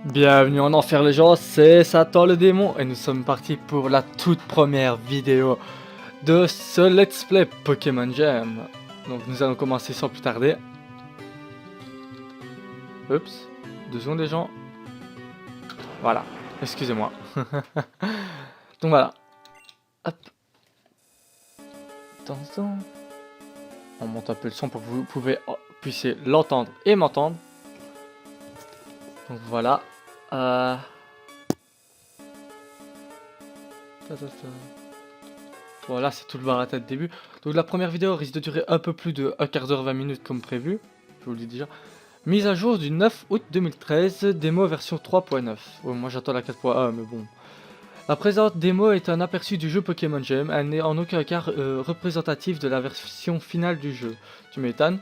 Bienvenue en enfer les gens, c'est Satan le démon et nous sommes partis pour la toute première vidéo de ce let's play Pokémon Gem. Donc nous allons commencer sans plus tarder. Oups, 2 secondes les gens. Voilà, excusez-moi. Donc voilà. Hop. Attention. On monte un peu le son pour que vous puissiez l'entendre et m'entendre. Donc voilà. Voilà, c'est tout le bar à tête début. Donc la première vidéo risque de durer un peu plus de 1 quart d'heure 20 minutes comme prévu. Je vous le dis déjà. Mise à jour du 9 août 2013, démo version 3.9. Ouais, moi j'attends la 4.1 mais bon. La présente démo est un aperçu du jeu Pokémon Gem. Elle n'est en aucun cas représentative de la version finale du jeu. Tu m'étonnes.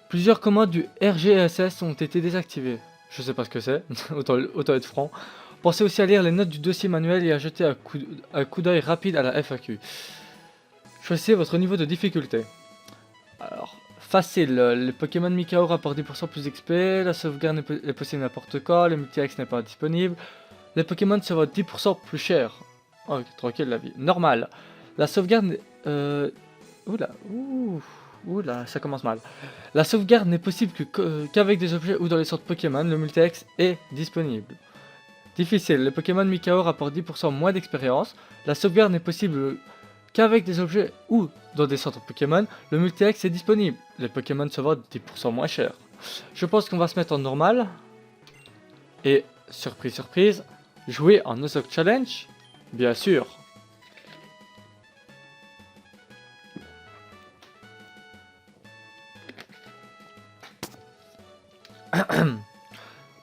Plusieurs commandes du RGSS ont été désactivées. Je sais pas ce que c'est, autant être franc. Pensez aussi à lire les notes du dossier manuel et à jeter un coup d'œil rapide à la FAQ. Choisissez votre niveau de difficulté. Alors, facile, les Pokémon Mikao rapportent 10% plus d'XP, la sauvegarde est possible n'importe quand, le multi-axe n'est pas disponible, les Pokémon se vendent 10% plus cher. Oh, tranquille la vie. Normal. La sauvegarde... Oula, ça commence mal. La sauvegarde n'est possible qu'avec des objets ou dans les sortes Pokémon, le multi-axe est disponible. Difficile, les Pokémon Mikao rapportent 10% moins d'expérience, la sauvegarde n'est possible qu'avec des objets ou dans des centres Pokémon, le multi-axe est disponible. Les Pokémon se vendent 10% moins cher. Je pense qu'on va se mettre en normal. Et, surprise surprise, jouer en Nuzlocke Challenge, bien sûr.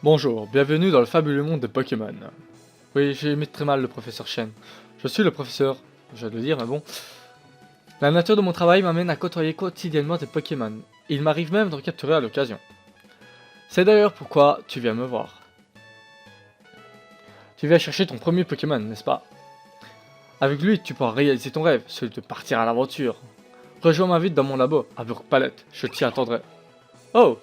Bonjour, bienvenue dans le fabuleux monde des Pokémon. Oui, j'ai mis très mal le professeur Chen. Je suis le professeur, je dois le dire, mais bon. La nature de mon travail m'amène à côtoyer quotidiennement des Pokémon. Il m'arrive même d'en capturer à l'occasion. C'est d'ailleurs pourquoi tu viens me voir. Tu viens chercher ton premier Pokémon, n'est-ce pas? Avec lui, tu pourras réaliser ton rêve, celui de partir à l'aventure. Rejoins-moi vite dans mon labo, à Burg-Palette, je t'y attendrai. Oh!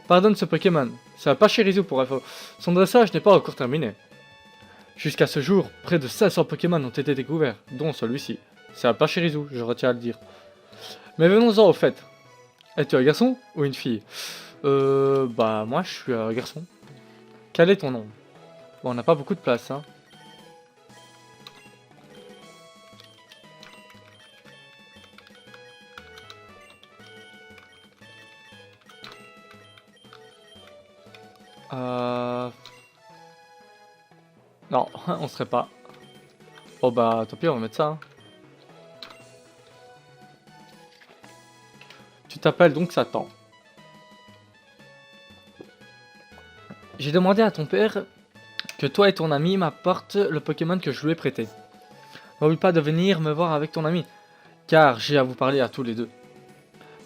Pardonne ce Pokémon, c'est un Pachirisu pour info. Son dressage n'est pas encore terminé. Jusqu'à ce jour, près de 500 Pokémon ont été découverts, dont celui-ci. C'est un Pachirisu, je retiens à le dire. Mais venons-en au fait. Es-tu un garçon ou une fille? Bah moi je suis un garçon. Quel est ton nom? Bon, on n'a pas beaucoup de place, hein. Non, on serait pas. Oh bah tant pis, on va mettre ça, hein. Tu t'appelles donc Satan. J'ai demandé à ton père que toi et ton ami m'apportent le Pokémon que je lui ai prêté. N'oublie pas de venir me voir avec ton ami, car j'ai à vous parler à tous les deux.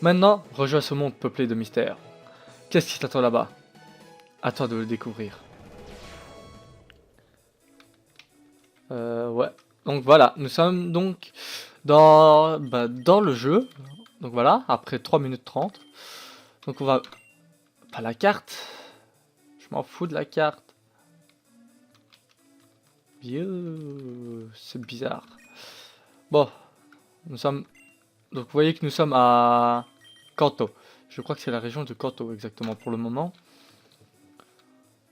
Maintenant, rejoins ce monde peuplé de mystères. Qu'est-ce qui t'attend là-bas? À toi de le découvrir. Ouais. Donc voilà, nous sommes donc dans le jeu. Donc voilà, après 3 minutes 30. Donc on va... Pas la carte. Je m'en fous de la carte. Vieux, c'est bizarre. Bon, nous sommes... Donc vous voyez que nous sommes à Kanto. Je crois que c'est la région de Kanto exactement pour le moment.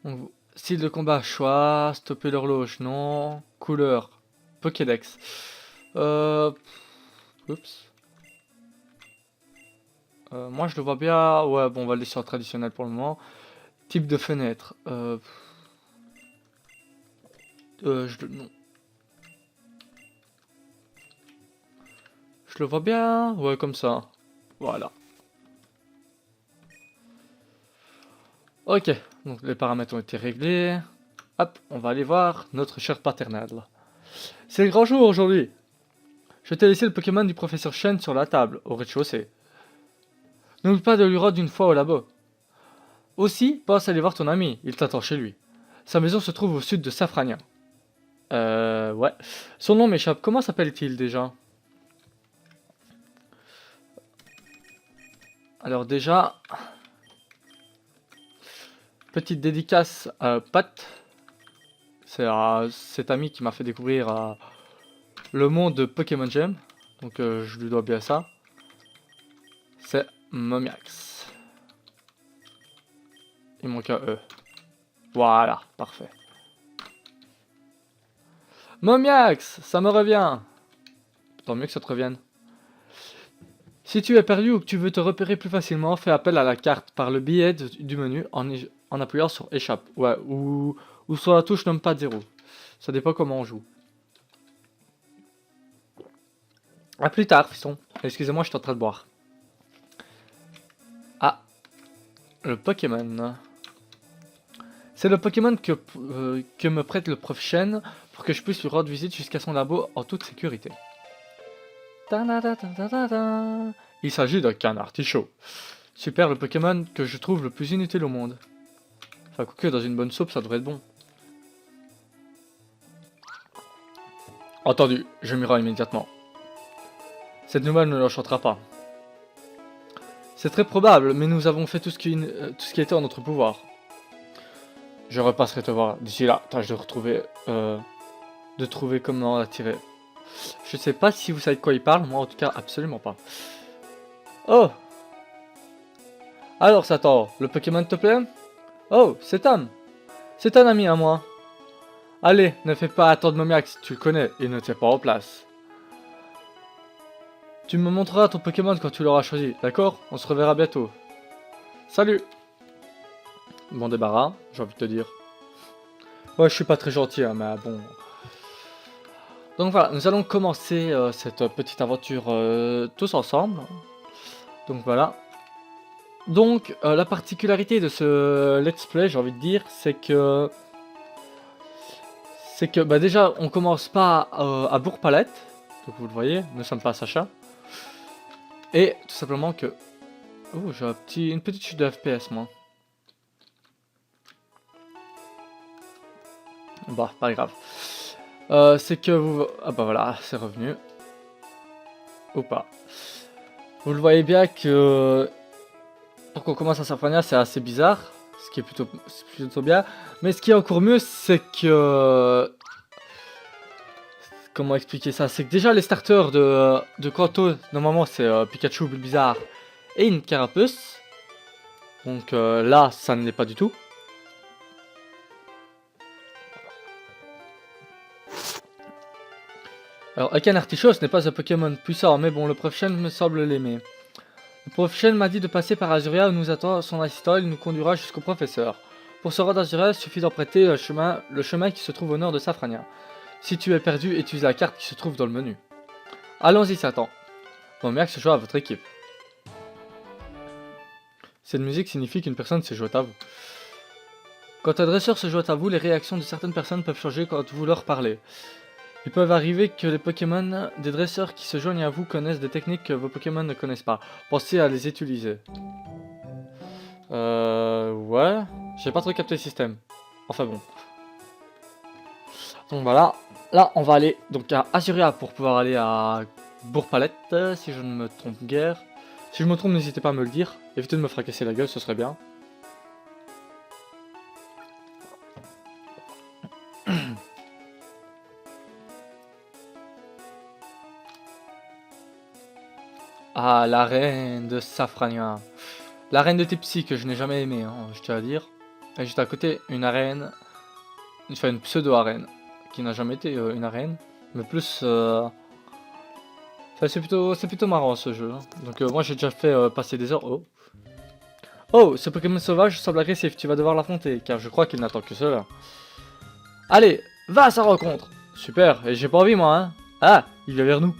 Donc, style de combat, choix, stopper l'horloge, non. Couleur, Pokédex. Oups. Moi je le vois bien. Ouais, bon, on va le laisser en traditionnel pour le moment. Type de fenêtre. Non. Je le vois bien. Ouais, comme ça. Voilà. Ok, donc les paramètres ont été réglés. Hop, on va aller voir notre cher paternel. C'est le grand jour aujourd'hui. Je t'ai laissé le Pokémon du professeur Chen sur la table, au rez-de-chaussée. N'oublie pas de lui rendre une fois au labo. Aussi, pense aller voir ton ami, il t'attend chez lui. Sa maison se trouve au sud de Safrania. Ouais. Son nom m'échappe, comment s'appelle-t-il déjà? Alors déjà... petite dédicace à Pat. C'est cet ami qui m'a fait découvrir le monde de Pokémon Gem. Donc je lui dois bien ça. C'est Momiax. Il manque un E. Voilà, parfait. Momiax, ça me revient. Tant mieux que ça te revienne. Si tu es perdu ou que tu veux te repérer plus facilement, fais appel à la carte par le biais du menu en appuyant sur échappe. Ouais, ou sur la touche numpad 0. Ça dépend comment on joue. A plus tard, fiston. Excusez-moi, je suis en train de boire. Ah, le Pokémon. C'est le Pokémon que me prête le prof Chen pour que je puisse lui rendre visite jusqu'à son labo en toute sécurité. Il s'agit d'un canard artichaut. Super, le Pokémon que je trouve le plus inutile au monde. Enfin, quoique dans une bonne soupe, ça devrait être bon. Entendu, je m'y rends immédiatement. Cette nouvelle ne l'enchantera pas. C'est très probable, mais nous avons fait tout ce qui était en notre pouvoir. Je repasserai te voir. D'ici là, tâche de trouver comment l'attirer. Je sais pas si vous savez de quoi il parle, moi en tout cas absolument pas. Oh! Alors Satan, le Pokémon te plaît? Oh, c'est Tom! C'est un ami à moi. Allez, ne fais pas attendre Momiax, tu le connais, il ne tient pas en place. Tu me montreras ton Pokémon quand tu l'auras choisi, d'accord? On se reverra bientôt. Salut! Bon débarras, j'ai envie de te dire. Ouais, je suis pas très gentil, hein, mais bon... Donc voilà, nous allons commencer cette petite aventure tous ensemble. Donc voilà. Donc la particularité de ce let's play, j'ai envie de dire, c'est que bah, déjà on commence pas à Bourg-Palette. Donc vous le voyez, nous ne sommes pas à Sacha. Et tout simplement que... Oh, j'ai une petite chute de FPS moi. Bon, pas grave. C'est que vous... Ah bah voilà, c'est revenu. Ou pas. Vous le voyez bien que... Pour qu'on commence à Safrania, c'est assez bizarre. Ce qui est plutôt bien. Mais ce qui est encore mieux, c'est que... Comment expliquer ça? C'est que déjà les starters de Kanto, normalement c'est Pikachu, Bulbizarre et une Carapuce. Donc là, ça ne l'est pas du tout. Alors, Akan Artichaut, ce n'est pas un Pokémon puissant, mais bon, le prof Chen me semble l'aimer. Le prof Chen m'a dit de passer par Azuria où nous attend son assistant, il nous conduira jusqu'au professeur. Pour se rendre à Azuria, il suffit d'emprunter le chemin qui se trouve au nord de Safrania. Si tu es perdu, utilise la carte qui se trouve dans le menu. Allons-y, Satan. Momiax se joue à votre équipe. Cette musique signifie qu'une personne s'est jointe à vous. Quand un dresseur se joint à vous, les réactions de certaines personnes peuvent changer quand vous leur parlez. Il peut arriver que les Pokémon des dresseurs qui se joignent à vous connaissent des techniques que vos Pokémon ne connaissent pas. Pensez à les utiliser. Ouais. J'ai pas trop capté le système. Enfin bon. Donc voilà. Là, on va aller donc à Azuria pour pouvoir aller à Bourg-Palette, si je ne me trompe guère. Si je me trompe, n'hésitez pas à me le dire. Évitez de me fracasser la gueule, ce serait bien. Ah, la reine de Safrania. La reine de type psy que je n'ai jamais aimé, hein, je tiens à dire. Et juste à côté, une arène. Enfin, une pseudo-arène. Qui n'a jamais été une arène. Mais plus... Enfin, c'est plutôt marrant ce jeu. Hein. Donc moi j'ai déjà fait passer des heures. Oh. Oh, ce Pokémon sauvage semble agressif. Tu vas devoir l'affronter. Car je crois qu'il n'attend que cela. Allez, va à sa rencontre. Super, et j'ai pas envie moi, hein. Ah, il vient vers nous.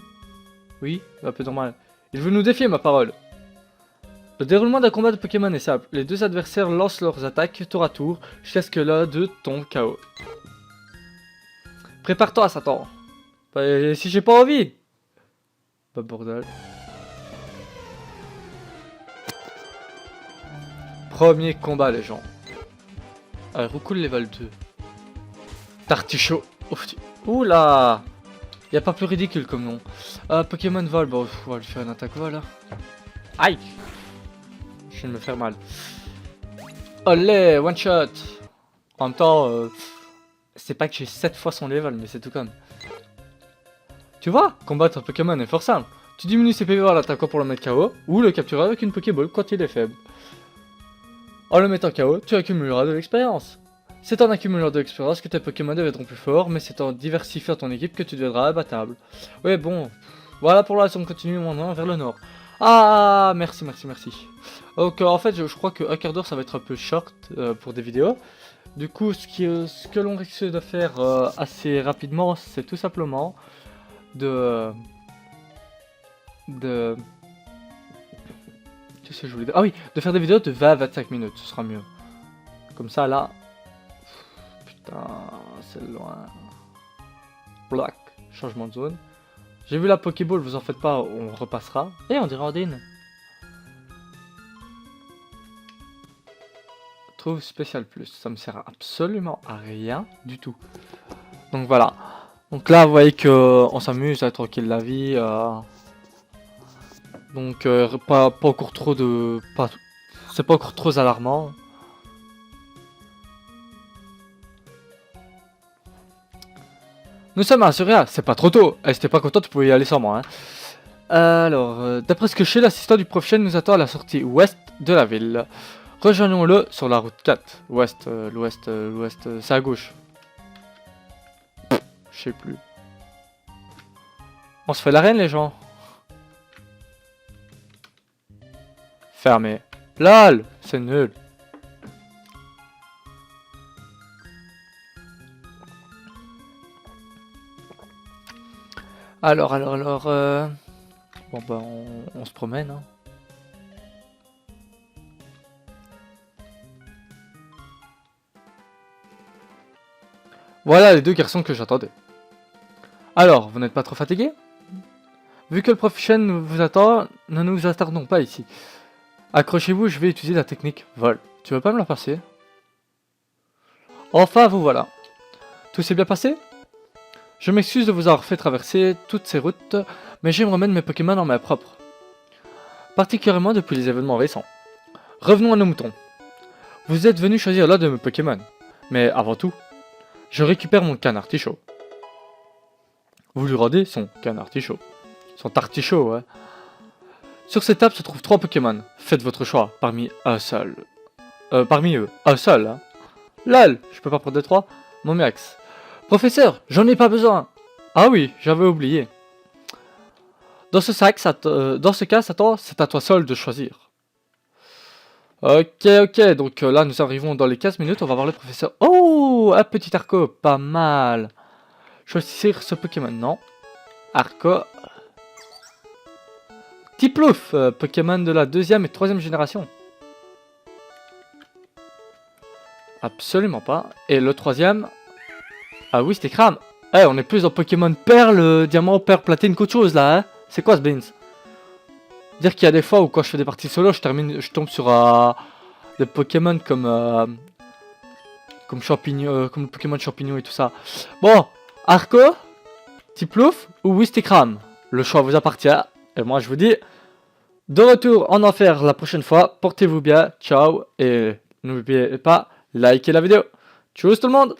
Oui, un peu normal. Il veut nous défier, ma parole. Le déroulement d'un combat de Pokémon est simple. Les deux adversaires lancent leurs attaques tour à tour jusqu'à ce que l'un d'eux tombe KO. Prépare-toi, Satan. Bah, si j'ai pas envie. Bah bordel. Premier combat, les gens. Roucoule level 2. Tartichaut. Oula. Y a pas plus ridicule comme nom. Pokémon vol, bon, on va lui faire une attaque vol. Hein. Aïe. Je viens de me faire mal. Olé, one shot. En même temps, c'est pas que j'ai 7 fois son level, mais c'est tout comme. Tu vois, combattre un Pokémon est fort simple. Tu diminues ses PV en l'attaquant pour le mettre KO, ou le capturer avec une Pokéball quand il est faible. En le mettant KO, tu accumuleras de l'expérience. C'est en accumulant de l'expérience que tes Pokémon deviendront plus forts, mais c'est en diversifiant ton équipe que tu deviendras imbattable. Ouais, bon, voilà pour la leçon continue maintenant vers le nord. Ah, merci. Donc en fait, je crois que un quart d'heure ça va être un peu short pour des vidéos. Du coup, ce que l'on risque de faire assez rapidement, c'est tout simplement de... Qu'est-ce que je voulais dire? Ah oui, de faire des vidéos de 20 à 25 minutes, ce sera mieux. Comme ça, là... Putain, c'est loin. Black, changement de zone. J'ai vu la Pokéball, vous en faites pas, on repassera. Et on dirait Odin. Trouve spécial plus, ça me sert absolument à rien du tout. Donc voilà. Donc là, vous voyez que on s'amuse à tranquille la vie. Donc pas encore trop de... C'est pas encore trop alarmant. Nous sommes à Suria, c'est pas trop tôt. Si t'es pas content, tu pouvais y aller sans moi. Hein. Alors, d'après ce que je sais, l'assistant du prof nous attend à la sortie ouest de la ville. Rejoignons-le sur la route 4. Ouest, l'ouest, c'est à gauche. Je sais plus. On se fait l'arène, les gens. Fermé. LOL, c'est nul. Alors, bon bah on se promène. Hein. Voilà les deux garçons que j'attendais. Alors, vous n'êtes pas trop fatigué? Vu que le prof Chen vous attend, ne nous attardons pas ici. Accrochez-vous, je vais utiliser la technique vol. Tu veux pas me la passer? Enfin, vous voilà. Tout s'est bien passé? Je m'excuse de vous avoir fait traverser toutes ces routes, mais j'aime remettre mes Pokémon en main propre. Particulièrement depuis les événements récents. Revenons à nos moutons. Vous êtes venu choisir l'un de mes Pokémon. Mais avant tout, je récupère mon canne artichaut. Vous lui rendez son canne artichaut. Son tartichaut, ouais. Sur cette table se trouvent 3 Pokémon. Faites votre choix parmi un seul. Parmi eux, un seul, hein. LOL, je peux pas prendre 3? Mon max. Professeur, j'en ai pas besoin. Ah oui, j'avais oublié. Dans ce cas, Satan, c'est à toi seul de choisir. Ok, donc là nous arrivons dans les 15 minutes, on va voir le professeur. Oh, un petit Arco, pas mal. Choisir ce Pokémon, non. Arco. Tiplouf, Pokémon de la 2e et 3e génération. Absolument pas. Et le 3e... Ah oui, c'était Cram. Eh, on est plus dans Pokémon Perle, Diamant, Perle, Platine qu'autre chose là, hein. C'est quoi ce Beans? Dire qu'il y a des fois où quand je fais des parties solo, je tombe sur des Pokémon comme champignon, comme le Pokémon champignon et tout ça. Bon, Arco, Tiplouf ou Wistikram? Le choix vous appartient. Et moi je vous dis, de retour en enfer la prochaine fois. Portez-vous bien, ciao. Et n'oubliez pas, likez la vidéo. Tchuss tout le monde!